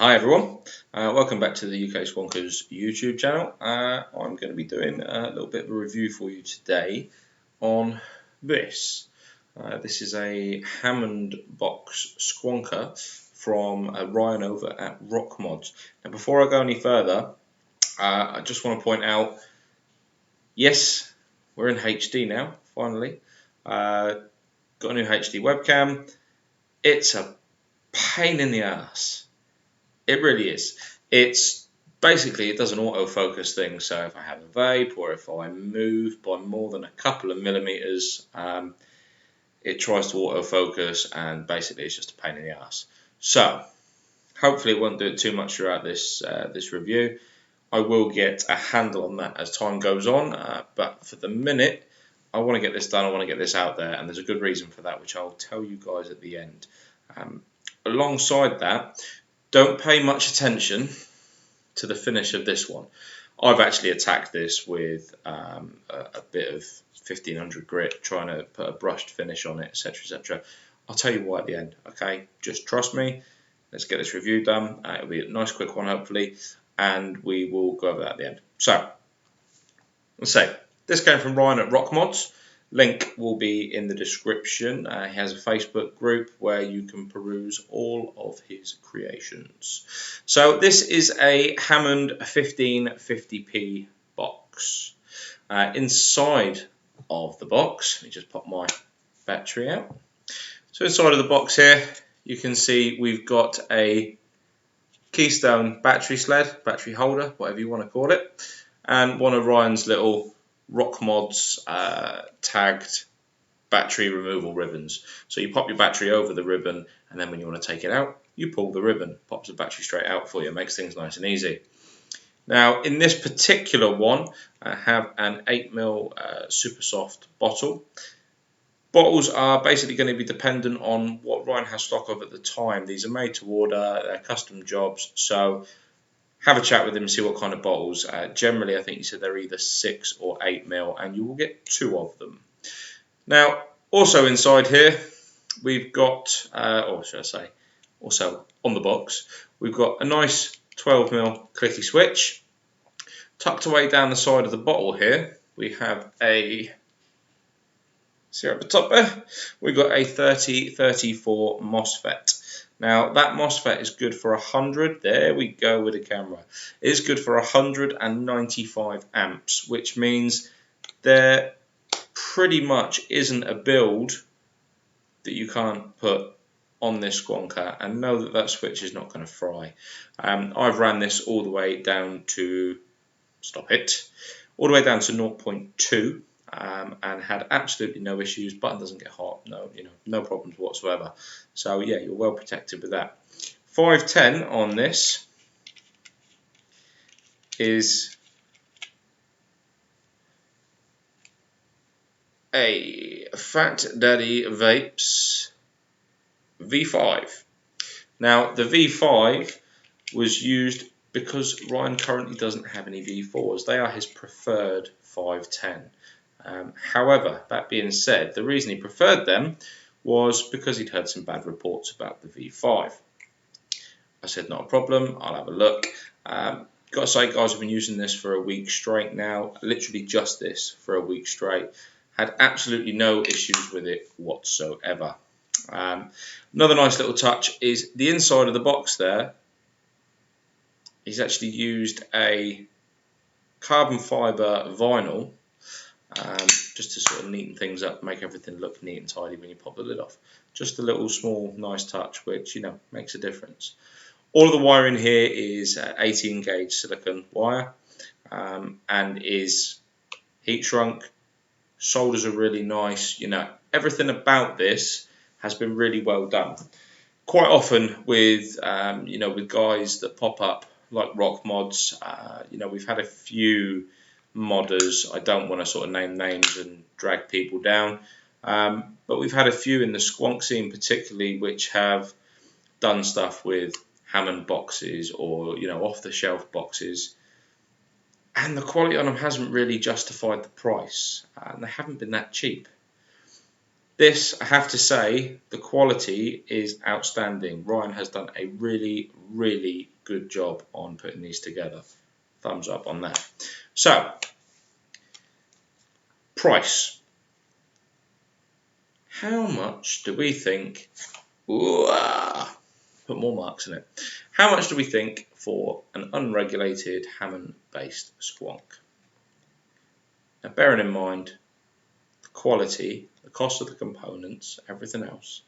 Hi everyone, welcome back to the UK Squonkers YouTube channel. I'm going to be doing a little bit of a review for you today on this. This is a Hammond box Squonker from Ryan over at Rockmodz. Now before I go any further, I just want to point out, yes, we're in HD now, finally. Got a new HD webcam. It's a pain in the ass. It really is. It's basically, it does an autofocus thing. So if I have a vape or if I move by more than a couple of millimeters, it tries to autofocus, and basically it's just a pain in the ass. So hopefully it won't do it too much throughout this review. I will get a handle on that as time goes on, but for the minute, I want to get this done. I want to get this out there, and there's a good reason for that, which I'll tell you guys at the end. Alongside that, don't pay much attention to the finish of this one. I've actually attacked this with a bit of 1500 grit, trying to put a brushed finish on it, etc, etc. I'll tell you why at the end, okay? Just trust me. Let's get this review done. It'll be a nice quick one, hopefully, and we will go over that at the end. So, let's say, this came from Ryan at Rockmodz. Link will be in the description. He has a Facebook group where you can peruse all of his creations. So this is a Hammond 1550p box. Inside of the box, let me just pop my battery out. So inside of the box here, you can see we've got a Keystone battery sled, battery holder, whatever you want to call it, and one of Ryan's little Rockmodz tagged battery removal ribbons. So you pop your battery over the ribbon, and then when you want to take it out, you pull the ribbon, pops the battery straight out for you, makes things nice and easy. Now in this particular one, I have an 8mm super soft bottle. Bottles are basically going to be dependent on what Ryan has stock of at the time. These are made to order, they're custom jobs, so have a chat with him, see what kind of bottles. Generally, I think he said they're either 6 or 8mm, and you will get 2 of them. Now, also inside here, we've got, or should I say, also on the box, we've got a nice 12mm clicky switch. Tucked away down the side of the bottle here, we have a, see at the top there, we've got a 3034 MOSFET. Now that MOSFET is good for 100, there we go with the camera, it is good for 195 amps, which means there pretty much isn't a build that you can't put on this Squonker and know that that switch is not going to fry. I've ran this all the way down to, all the way down to 0.2. And had absolutely no issues. Button doesn't get hot, no problems whatsoever. So yeah, you're well protected with that. 510 on this is a Fat Daddy Vapes V5. Now the V5 was used because Ryan currently doesn't have any V4s. They are his preferred 510. However, that being said, the reason he preferred them was because he'd heard some bad reports about the V5. I said, not a problem, I'll have a look. Got to say, guys, I've been using this for a week straight now, literally just this for a week straight. Had absolutely no issues with it whatsoever. Another nice little touch is the inside of the box there. He's actually used a carbon fibre vinyl, just to sort of neaten things up, make everything look neat and tidy when you pop the lid off. Just a little small nice touch which, makes a difference. All of the wiring here is 18 gauge silicon wire, and is heat shrunk. Solders are really nice. Everything about this has been really well done. Quite often with with guys that pop up like Rockmodz, we've had a few modders, I don't want to sort of name names and drag people down, but we've had a few in the Squonk scene particularly which have done stuff with Hammond boxes or off the shelf boxes, and the quality on them hasn't really justified the price, and they haven't been that cheap. This, I have to say, the quality is outstanding. Ryan has done a really, really good job on putting these together. Thumbs up on that. So, price. How much do we think? Put more marks in it. How much do we think for an unregulated Hammond-based Squonk? Now, bearing in mind the quality, the cost of the components, everything else,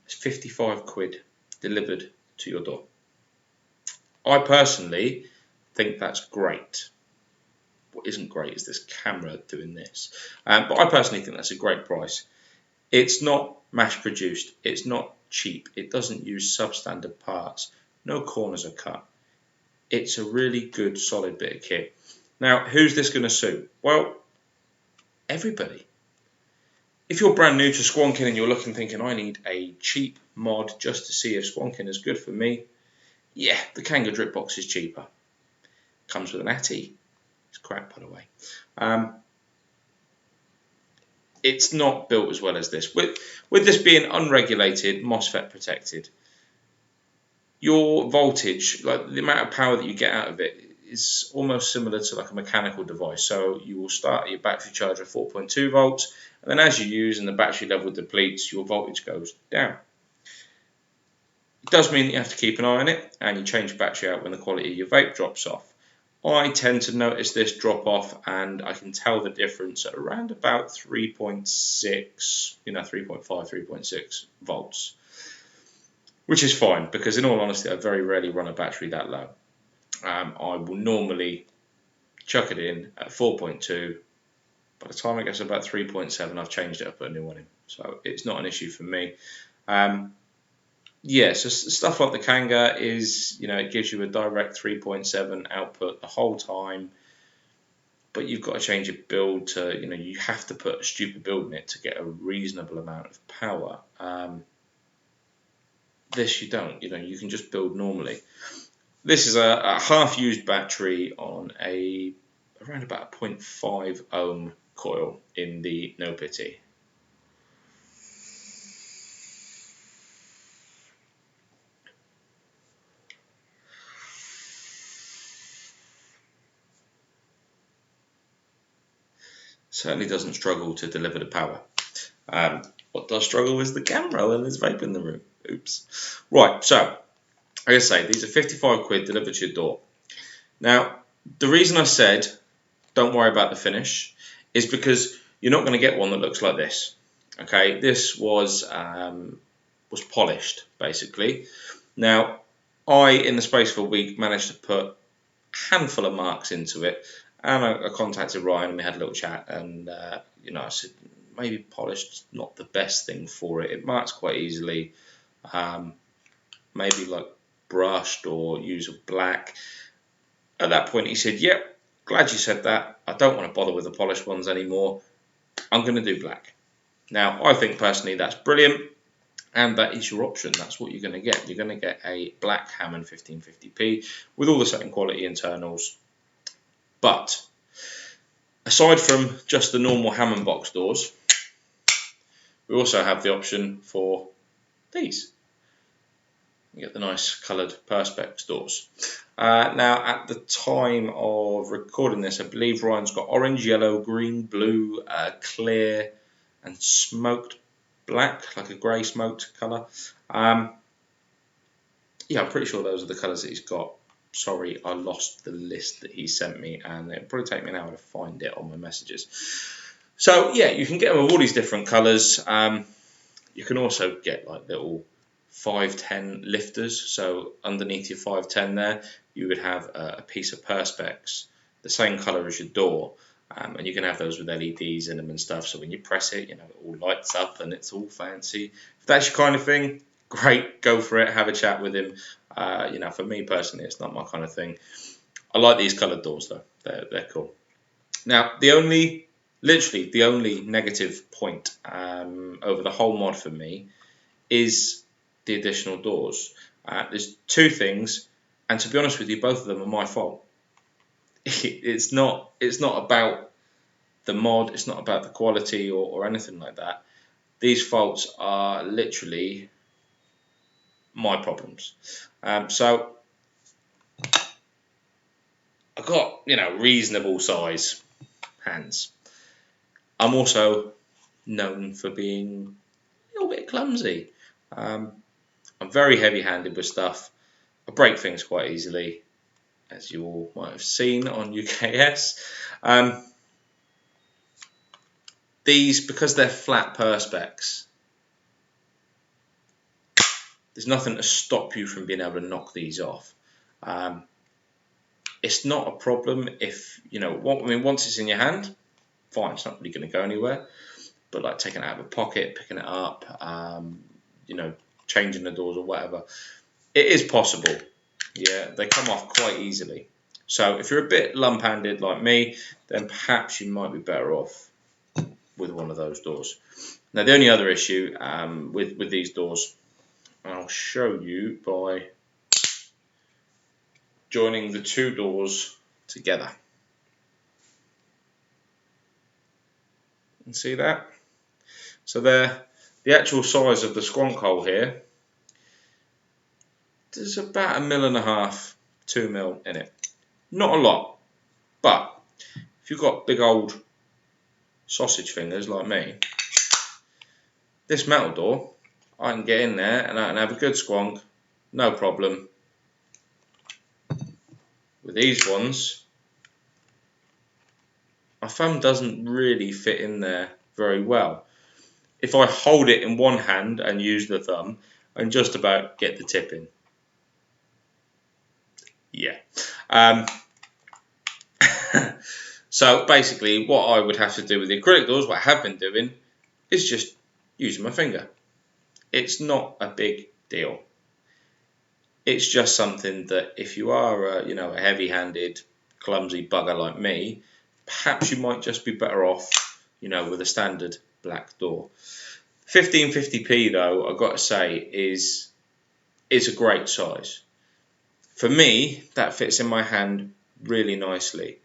it's 55 quid delivered to your door. I personally think that's great. What isn't great is this camera doing this. But I personally think that's a great price. It's not mass produced. It's not cheap. It doesn't use substandard parts. No corners are cut. It's a really good, solid bit of kit. Now, who's this going to suit? Well, everybody. If you're brand new to Squonking and you're looking thinking, I need a cheap mod just to see if Squonking is good for me, yeah, the Kanga drip box is cheaper. Comes with an Atty. It's crap, by the way. It's not built as well as this. With this being unregulated, MOSFET protected, your voltage, like the amount of power that you get out of it, is almost similar to like a mechanical device. So you will start your battery charger at 4.2 volts, and then as you use and the battery level depletes, your voltage goes down. It does mean that you have to keep an eye on it, and you change battery out when the quality of your vape drops off. I tend to notice this drop off, and I can tell the difference at around about 3.6, 3.5, 3.6 volts, which is fine because in all honesty, I very rarely run a battery that low. I will normally chuck it in at 4.2. By the time it gets about 3.7, I've changed it up, put a new one in. So it's not an issue for me. Yeah, so stuff like the Kanga is, it gives you a direct 3.7 output the whole time, but you've got to change your build to, you have to put a stupid build in it to get a reasonable amount of power. This you don't, you can just build normally. This is a half-used battery on around about a 0.5 ohm coil in the No Pity. Certainly doesn't struggle to deliver the power. What does struggle is the camera when there's vape in the room. Oops. Right, so, like I say, these are 55 quid delivered to your door. Now, the reason I said don't worry about the finish is because you're not going to get one that looks like this. Okay, this was polished, basically. Now, in the space of a week, managed to put a handful of marks into it. And I contacted Ryan and we had a little chat, and I said maybe polished not the best thing for it. It marks quite easily. Maybe like brushed or use a black. At that point, he said, "Yep, glad you said that. I don't want to bother with the polished ones anymore. I'm going to do black." Now, I think personally that's brilliant, and that is your option. That's what you're going to get. You're going to get a black Hammond 1550p with all the same quality internals. But aside from just the normal Hammond box doors, we also have the option for these. You get the nice coloured Perspex doors. Now, at the time of recording this, I believe Ryan's got orange, yellow, green, blue, clear, and smoked black, like a grey smoked colour. Yeah, I'm pretty sure those are the colours that he's got. Sorry, I lost the list that he sent me, and it'll probably take me an hour to find it on my messages. So yeah, you can get them of all these different colours. You can also get like little 510 lifters. So underneath your 510 there, you would have a piece of Perspex, the same colour as your door, and you can have those with LEDs in them and stuff. So when you press it, it all lights up and it's all fancy. If that's your kind of thing, great, go for it. Have a chat with him. For me personally, it's not my kind of thing. I like these coloured doors though; they're cool. Now, literally the only negative point over the whole mod for me is the additional doors. There's two things, and to be honest with you, both of them are my fault. It's not about the mod. It's not about the quality or anything like that. these faults are literally my problems. So I've got, reasonable size hands. I'm also known for being a little bit clumsy. I'm very heavy-handed with stuff. I break things quite easily, as you all might have seen on UKS. These, because they're flat Perspex, there's nothing to stop you from being able to knock these off. It's not a problem if, once it's in your hand, fine, it's not really going to go anywhere. But like taking it out of a pocket, picking it up, changing the doors or whatever, it is possible. Yeah, they come off quite easily. So if you're a bit lump-handed like me, then perhaps you might be better off with one of those doors. Now, the only other issue with these doors, I'll show you by joining the two doors together. You see that? So the actual size of the squonk hole here, there's about 1.5 mil, 2 mil in it. Not a lot, but if you've got big old sausage fingers like me, this metal door, I can get in there and I can have a good squonk, no problem. With these ones, my thumb doesn't really fit in there very well. If I hold it in one hand and use the thumb, I can just about get the tip in. Yeah. So basically what I would have to do with the acrylic doors, what I have been doing, is just using my finger. It's not a big deal. It's just something that if you are a heavy-handed, clumsy bugger like me, perhaps you might just be better off, with a standard black door. 1550p though, I've got to say, is a great size. For me, that fits in my hand really nicely.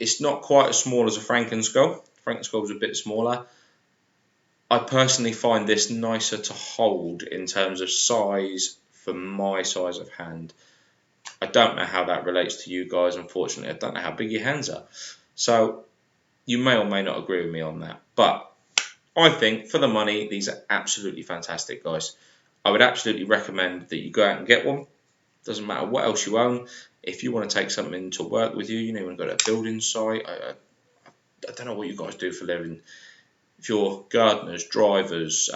It's not quite as small as a Frankenskull. Frankenskull is a bit smaller. I personally find this nicer to hold in terms of size for my size of hand. I don't know how that relates to you guys, unfortunately. I don't know how big your hands are. So you may or may not agree with me on that. But I think for the money, these are absolutely fantastic, guys. I would absolutely recommend that you go out and get one. Doesn't matter what else you own. If you want to take something to work with you, you want to go to a building site. I don't know what you guys do for a living. If you're gardeners, drivers,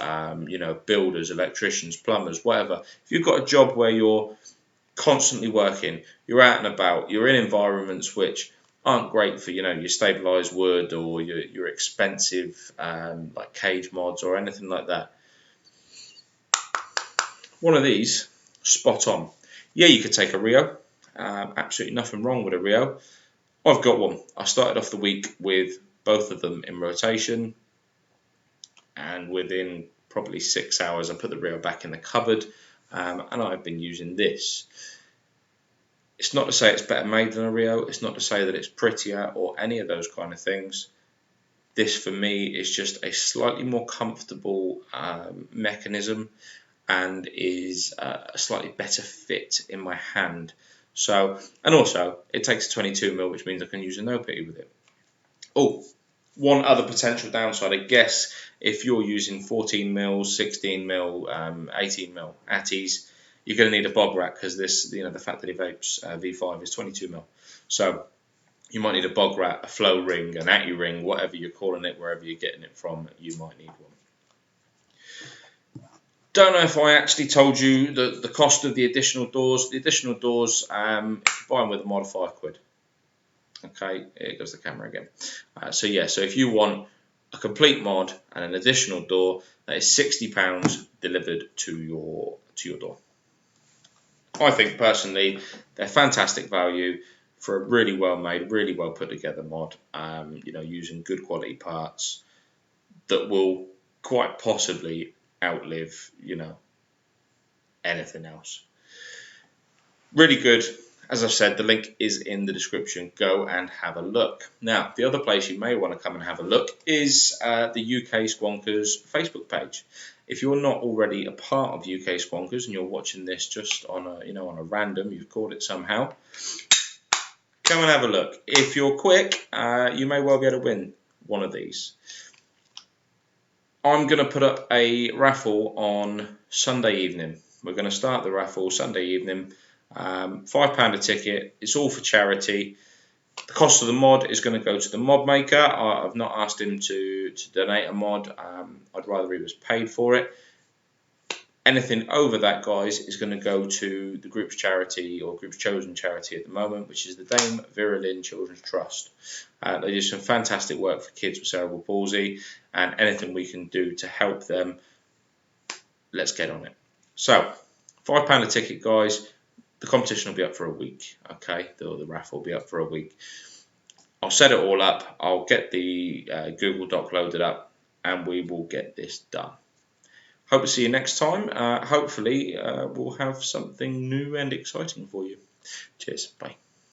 builders, electricians, plumbers, whatever. If you've got a job where you're constantly working, you're out and about, you're in environments which aren't great for your stabilised wood or your expensive like cage mods or anything like that. One of these, spot on. Yeah, you could take a Rio. Absolutely nothing wrong with a Rio. I've got one. I started off the week with both of them in rotation, and within probably 6 hours I put the Rio back in the cupboard, and I've been using this. It's not to say it's better made than a Rio, it's not to say that it's prettier or any of those kind of things. This for me is just a slightly more comfortable mechanism and is a slightly better fit in my hand. So, and also it takes 22mm, which means I can use a no pity with it. Oh, one other potential downside, I guess, if you're using 14mm, 16mm, 18mm Atties, you're going to need a bob rack because this, the Factory Vapes V5 is 22mm. So you might need a bog rat, a flow ring, an Atty ring, whatever you're calling it, wherever you're getting it from, you might need one. Don't know if I actually told you the cost of the additional doors. The additional doors, if you buy them with a mod, £5. Okay, here goes the camera again. So if you want a complete mod and an additional door, that is £60 delivered to your door. I think personally they're fantastic value for a really well made, really well put together mod. Using good quality parts that will quite possibly outlive anything else. Really good. As I've said, the link is in the description. Go and have a look. Now, the other place you may want to come and have a look is the UK Squonkers Facebook page. If you're not already a part of UK Squonkers and you're watching this just on a random, you've caught it somehow, come and have a look. If you're quick, you may well be able to win one of these. I'm going to put up a raffle on Sunday evening. We're going to start the raffle Sunday evening. £5 a ticket. It's all for charity. The cost of the mod is going to go to the mod maker. I've not asked him to donate a mod. I'd rather he was paid for it. Anything over that, guys, is going to go to the group's charity, or group's chosen charity at the moment, which is the Dame Vera Lynn Children's Trust. They do some fantastic work for kids with cerebral palsy, and anything we can do to help them, let's get on it. So, £5 a ticket, guys. The competition will be up for a week. Okay, the raffle will be up for a week. I'll set it all up. I'll get the Google Doc loaded up, and we will get this done. Hope to see you next time. Hopefully, we'll have something new and exciting for you. Cheers. Bye.